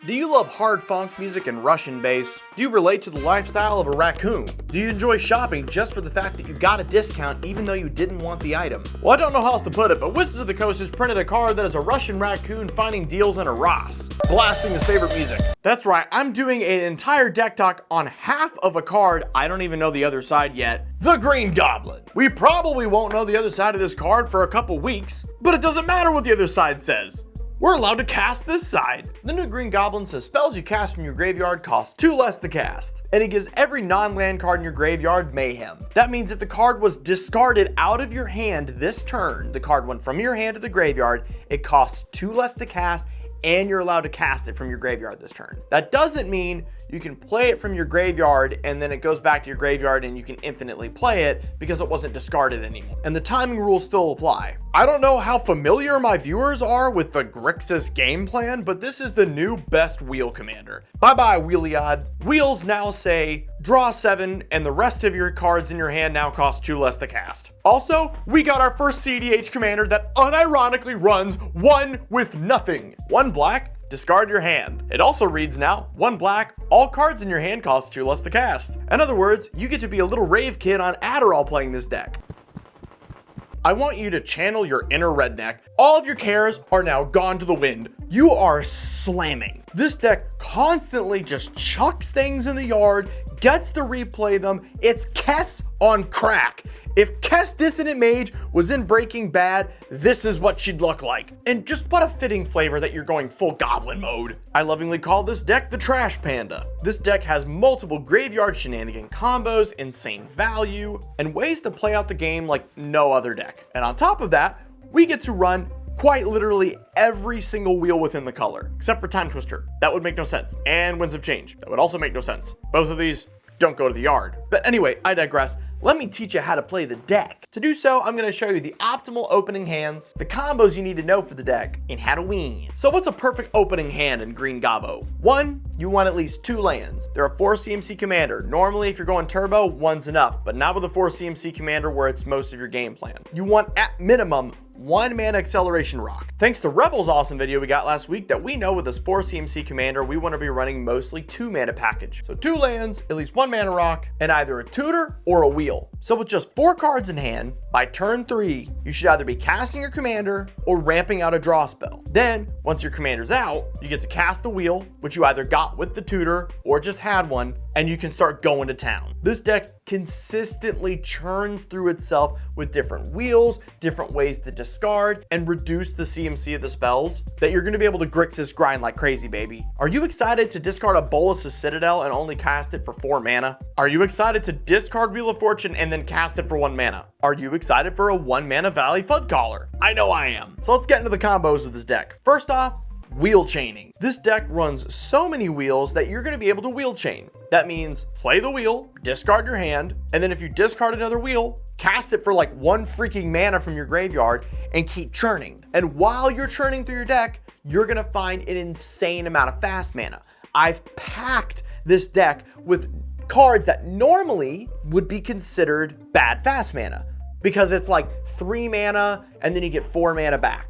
Do you love hard funk music and Russian bass? Do you relate to the lifestyle of a raccoon? Do you enjoy shopping just for the fact that you got a discount even though you didn't want the item? Well, I don't know how else to put it, but Wizards of the Coast has printed a card that is a Russian raccoon finding deals in a Ross, blasting his favorite music. That's right, I'm doing an entire deck talk on half of a card. I don't even know the other side yet. The Green Goblin. We probably won't know the other side of this card for a couple weeks, but it doesn't matter what the other side says. We're allowed to cast this side. The new Green Goblin says spells you cast from your graveyard cost 2 less to cast, and it gives every non-land card in your graveyard mayhem. That means if the card was discarded out of your hand this turn, the card went from your hand to the graveyard, it costs 2 less to cast, and you're allowed to cast it from your graveyard this turn. That doesn't mean you can play it from your graveyard and then it goes back to your graveyard and you can infinitely play it because it wasn't discarded anymore. And the timing rules still apply. I don't know how familiar my viewers are with the Grixis game plan, but this is the new best wheel commander. Bye-bye, Wheeliod. Wheels now say, draw 7, and the rest of your cards in your hand now cost 2 less to cast. Also, we got our first CEDH commander that unironically runs 1 with nothing. 1 black, discard your hand. It also reads now, 1 black, all cards in your hand cost 2 less to cast. In other words, you get to be a little rave kid on Adderall playing this deck. I want you to channel your inner redneck. All of your cares are now gone to the wind. You are slamming. This deck constantly just chucks things in the yard, gets to replay them. It's Kess on crack. If Kess Dissonant Mage was in Breaking Bad, this is what she'd look like. And just what a fitting flavor that you're going full Goblin mode. I lovingly call this deck the Trash Panda. This deck has multiple graveyard shenanigan combos, insane value, and ways to play out the game like no other deck. And on top of that, we get to run quite literally every single wheel within the color, except for Time Twister. That would make no sense. And Winds of Change. That would also make no sense. Both of these don't go to the yard. But anyway, I digress. Let me teach you how to play the deck. To do so, I'm gonna show you the optimal opening hands, the combos you need to know for the deck, and how to win. So what's a perfect opening hand in Green Gobbo? 1, you want at least 2 lands. They're a 4 CMC commander. Normally, if you're going turbo, 1's enough, but not with a 4 CMC commander where it's most of your game plan. You want at minimum 1 mana acceleration rock. Thanks to Rebel's awesome video we got last week that we know with this 4 CMC commander, we want to be running mostly 2 mana package. So 2 lands, at least 1 mana rock, and either a tutor or a wheel. So with just 4 cards in hand, by turn 3, you should either be casting your commander or ramping out a draw spell. Then, once your commander's out, you get to cast the wheel, which you either got with the tutor or just had one, and you can start going to town. This deck consistently churns through itself with different wheels, different ways to discard, and reduce the CMC of the spells that you're going to be able to Grixis grind like crazy, baby. Are you excited to discard a Bolus of Citadel and only cast it for 4 mana? Are you excited to discard Wheel of Fortune and then cast it for 1 mana? Are you excited for a 1 mana Valley Flood Caller? I know I am. So let's get into the combos of this deck. First off, wheel chaining. This deck runs so many wheels that you're going to be able to wheel chain. That means play the wheel, discard your hand, and then if you discard another wheel, cast it for like 1 freaking mana from your graveyard and keep churning. And while you're churning through your deck, you're going to find an insane amount of fast mana. I've packed this deck with cards that normally would be considered bad fast mana because it's like 3 mana and then you get 4 mana back.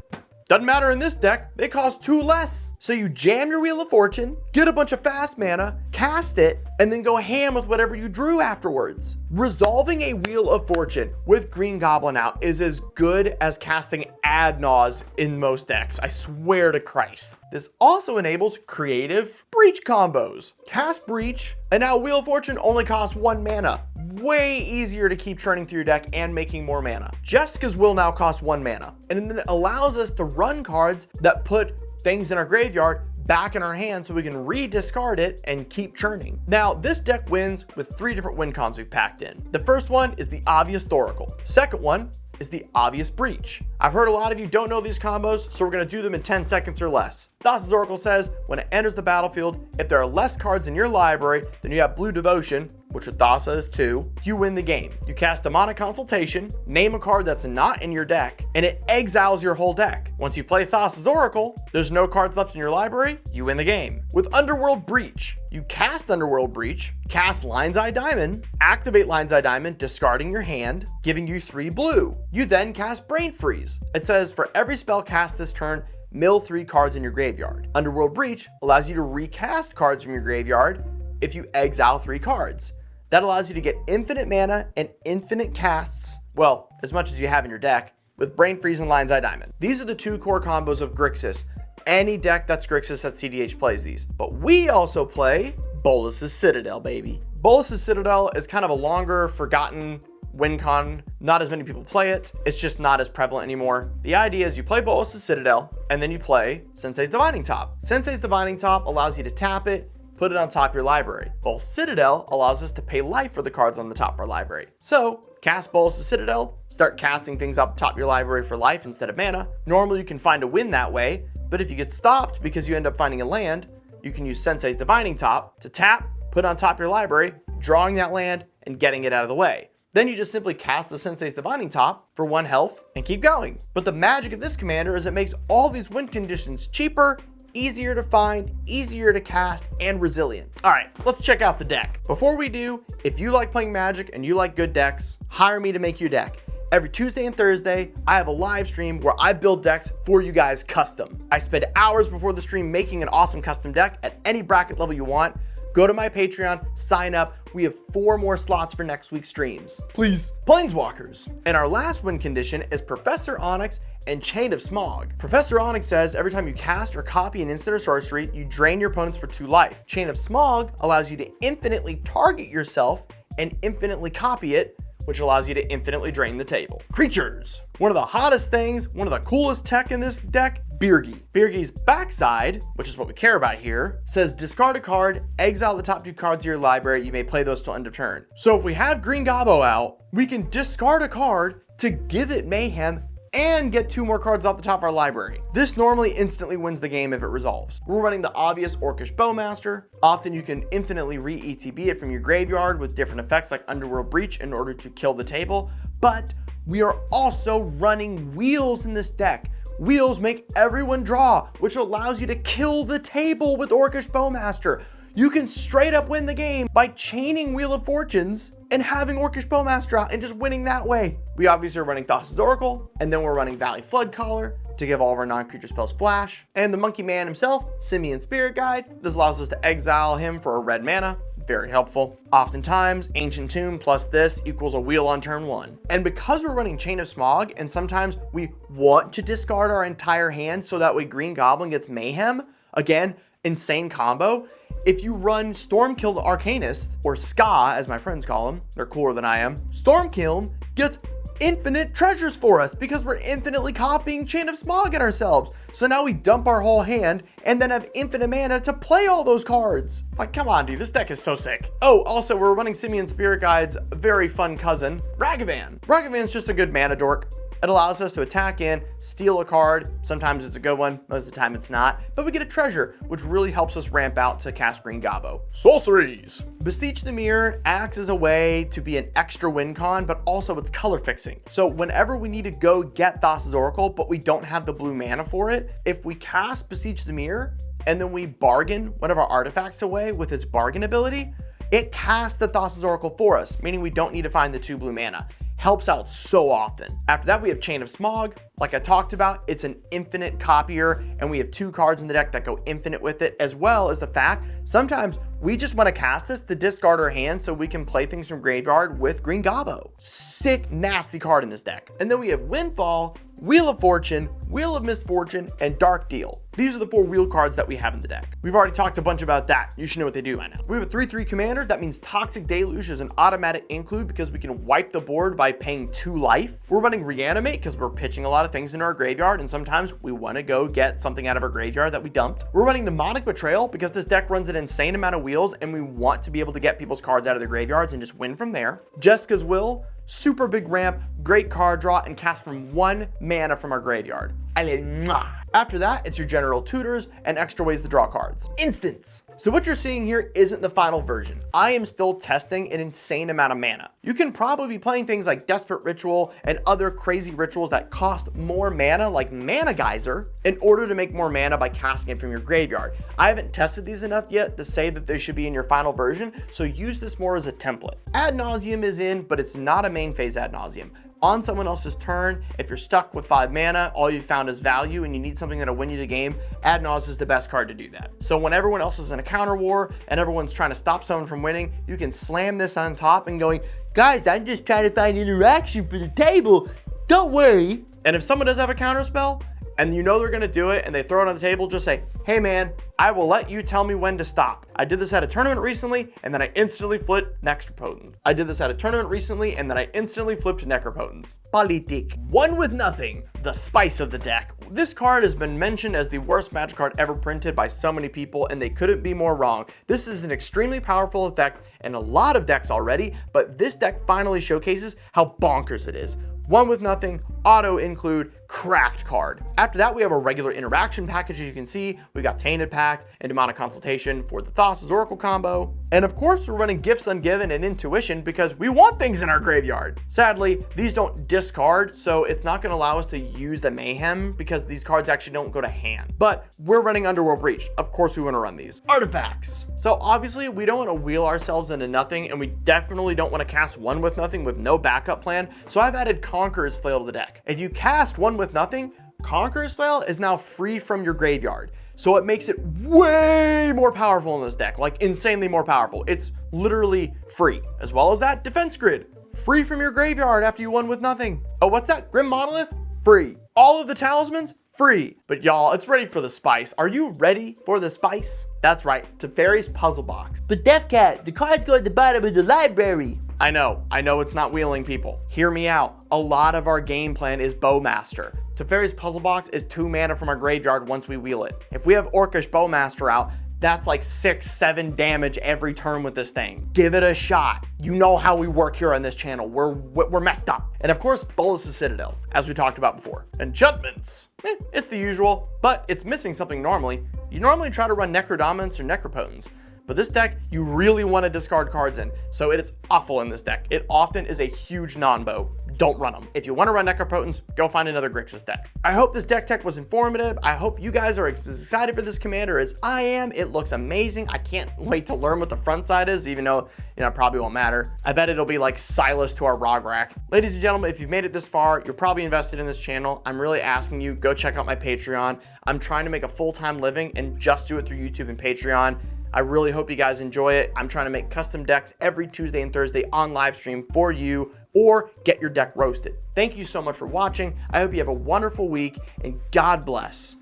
Doesn't matter in this deck, they cost 2 less. So you jam your Wheel of Fortune, get a bunch of fast mana, cast it, and then go ham with whatever you drew afterwards. Resolving a Wheel of Fortune with Green Goblin out is as good as casting Ad Naus in most decks, I swear to Christ. This also enables creative Breach combos. Cast Breach, and now Wheel of Fortune only costs 1 mana. Way easier to keep churning through your deck and making more mana. Jessica's will now cost 1 mana, and then it allows us to run cards that put things in our graveyard back in our hand so we can re-discard it and keep churning. Now, this deck wins with 3 different win cons we've packed in. The first one is the obvious Thoracle. Second one is the obvious Breach. I've heard a lot of you don't know these combos, so we're gonna do them in 10 seconds or less. Thassa's Oracle says, when it enters the battlefield, if there are less cards in your library than you have Blue Devotion, which with Thassa is 2, you win the game. You cast Demonic Consultation, name a card that's not in your deck, and it exiles your whole deck. Once you play Thassa's Oracle, there's no cards left in your library, you win the game. With Underworld Breach, you cast Underworld Breach, cast Lion's Eye Diamond, activate Lion's Eye Diamond, discarding your hand, giving you 3 blue. You then cast Brain Freeze. It says for every spell cast this turn, mill 3 cards in your graveyard. Underworld Breach allows you to recast cards from your graveyard if you exile 3 cards. That allows you to get infinite mana and infinite casts, well, as much as you have in your deck, with Brain Freeze and Lion's Eye Diamond. These are the 2 core combos of Grixis. Any deck that's Grixis at CDH plays these. But we also play Bolas's Citadel, baby. Bolas's Citadel is kind of a longer, forgotten win con. Not as many people play it. It's just not as prevalent anymore. The idea is you play Bolas's Citadel, and then you play Sensei's Divining Top. Sensei's Divining Top allows you to tap it, put it on top of your library. Bolas Citadel allows us to pay life for the cards on the top of our library. So, cast Bolas' Citadel, start casting things up top of your library for life instead of mana. Normally you can find a win that way, but if you get stopped because you end up finding a land, you can use Sensei's Divining Top to tap, put it on top of your library, drawing that land, and getting it out of the way. Then you just simply cast the Sensei's Divining Top for 1 health and keep going. But the magic of this commander is it makes all these win conditions cheaper, easier to find, easier to cast, and resilient. All right, let's check out the deck. Before we do, if you like playing Magic and you like good decks, hire me to make you a deck. Every Tuesday and Thursday, I have a live stream where I build decks for you guys custom. I spend hours before the stream making an awesome custom deck at any bracket level you want. Go to my Patreon, sign up. We have 4 more slots for next week's streams. Please. Planeswalkers. And our last win condition is Professor Onyx and Chain of Smog. Professor Onyx says every time you cast or copy an instant or sorcery, you drain your opponents for 2 life. Chain of Smog allows you to infinitely target yourself and infinitely copy it, which allows you to infinitely drain the table. Creatures. One of the hottest things, one of the coolest tech in this deck, Birgi. Birgi's backside, which is what we care about here, says discard a card, exile the top 2 cards of your library. You may play those till end of turn. So if we have Green Gobbo out, we can discard a card to give it Mayhem and get 2 more cards off the top of our library. This normally instantly wins the game if it resolves. We're running the obvious Orcish Bowmaster. Often you can infinitely re-ETB it from your graveyard with different effects like Underworld Breach in order to kill the table, but we are also running Wheels in this deck. Wheels make everyone draw, which allows you to kill the table with Orcish Bowmaster. You can straight up win the game by chaining Wheel of Fortunes and having Orcish Bowmaster out and just winning that way. We obviously are running Thassa's Oracle, and then we're running Valley Floodcaller to give all of our non-creature spells flash. And the Monkey Man himself, Simian Spirit Guide. This allows us to exile him for a red mana. Very helpful. Oftentimes, Ancient Tomb plus this equals a wheel on turn 1. And because we're running Chain of Smog, and sometimes we want to discard our entire hand so that way Green Goblin gets Mayhem, again, insane combo. If you run Stormkiln Arcanist, or Ska as my friends call him, they're cooler than I am, Stormkiln gets infinite treasures for us because we're infinitely copying Chain of Smog at ourselves. So now we dump our whole hand and then have infinite mana to play all those cards. Like, come on, dude, this deck is so sick. Oh, also, we're running Simian Spirit Guide's very fun cousin, Ragavan. Ragavan's just a good mana dork. It allows us to attack in, steal a card. Sometimes it's a good one, most of the time it's not. But we get a treasure, which really helps us ramp out to cast Green Gobbo. Sorceries! Beseech the Mirror acts as a way to be an extra win con, but also it's color fixing. So whenever we need to go get Thassa's Oracle, but we don't have the blue mana for it, if we cast Beseech the Mirror, and then we bargain one of our artifacts away with its bargain ability, it casts the Thassa's Oracle for us, meaning we don't need to find the 2 blue mana. Helps out so often. After that, we have Chain of Smog. Like I talked about, it's an infinite copier, and we have 2 cards in the deck that go infinite with it, as well as the fact sometimes we just want to cast this to discard our hand so we can play things from graveyard with Green Gobbo. Sick, nasty card in this deck. And then we have Windfall, Wheel of Fortune, Wheel of Misfortune, and Dark Deal. These are the 4 wheel cards that we have in the deck. We've already talked a bunch about that. You should know what they do by now. We have a 3/3 commander. That means Toxic Deluge is an automatic include because we can wipe the board by paying 2 life. We're running Reanimate because we're pitching a lot of things into our graveyard, and sometimes we want to go get something out of our graveyard that we dumped. We're running Demonic Betrayal because this deck runs an insane amount of wheels, and we want to be able to get people's cards out of their graveyards and just win from there. Jessica's Will, super big ramp, great card draw, and cast from 1 mana from our graveyard. And then, after that, it's your general tutors and extra ways to draw cards. Instants. So what you're seeing here isn't the final version. I am still testing an insane amount of mana. You can probably be playing things like Desperate Ritual and other crazy rituals that cost more mana, like Mana Geyser, in order to make more mana by casting it from your graveyard. I haven't tested these enough yet to say that they should be in your final version, so use this more as a template. Ad Nauseam is in, but it's not a main phase Ad Nauseam. on someone else's turn, if you're stuck with 5 mana, all you found is value, and you need something that'll win you the game, Ad Naus is the best card to do that. So when everyone else is in a counter war and everyone's trying to stop someone from winning, you can slam this on top and going, guys, I'm just trying to find interaction for the table. Don't worry. And if someone does have a counter spell, and you know they're gonna do it and they throw it on the table, just say, hey man, I will let you tell me when to stop. I did this at a tournament recently and then I instantly flipped Necropotence. I did this at a tournament recently and then I instantly flipped Necropotence. Politic. One with nothing, the spice of the deck. This card has been mentioned as the worst Magic card ever printed by so many people, and they couldn't be more wrong. This is an extremely powerful effect in a lot of decks already, but this deck finally showcases how bonkers it is. One with nothing, auto include, cracked card. After that, we have a regular interaction package. As you can see, we got Tainted Pact and Demonic Consultation for the Thassa's Oracle combo. And of course, we're running Gifts Ungiven and Intuition because we want things in our graveyard. Sadly, these don't discard, so it's not gonna allow us to use the Mayhem because these cards actually don't go to hand. But we're running Underworld Breach. Of course, we wanna run these. Artifacts. So obviously, we don't wanna wheel ourselves into nothing, and we definitely don't wanna cast One with Nothing with no backup plan, so I've added Conqueror's Flail to the deck. If you cast One with Nothing, Conqueror's Flail is now free from your graveyard. So it makes it way more powerful in this deck, like insanely more powerful. It's literally free. As well as that, Defense Grid, free from your graveyard after you won with nothing. Oh, what's that? Grim Monolith? Free. All of the talismans? Free. But y'all, it's ready for the spice. Are you ready for the spice? That's right, Teferi's Puzzle Box. But DefCat, the cards go at the bottom of the library. I know it's not wheeling, people. Hear me out. A lot of our game plan is Bowmaster. Teferi's Puzzle Box is 2 mana from our graveyard once we wheel it. If we have Orcish Bowmaster out, that's like 6-7 damage every turn with this thing. Give it a shot. You know how we work here on this channel. We're messed up. And of course, Bolas' Citadel, as we talked about before. Enchantments. It's the usual, but it's missing something normally. You normally try to run Necrodominance or Necropotence. But this deck, you really want to discard cards in, so it's awful in this deck. It often is a huge non-bow. Don't run them. If you want to run Necropotence, go find another Grixis deck. I hope this deck tech was informative. I hope you guys are as excited for this commander as I am. It looks amazing. I can't wait to learn what the front side is, even though it probably won't matter. I bet it'll be like Silas to our Rograk. Ladies and gentlemen, if you've made it this far, you're probably invested in this channel. I'm really asking you, go check out my Patreon. I'm trying to make a full-time living and just do it through YouTube and Patreon. I really hope you guys enjoy it. I'm trying to make custom decks every Tuesday and Thursday on live stream for you, or get your deck roasted. Thank you so much for watching. I hope you have a wonderful week, and God bless.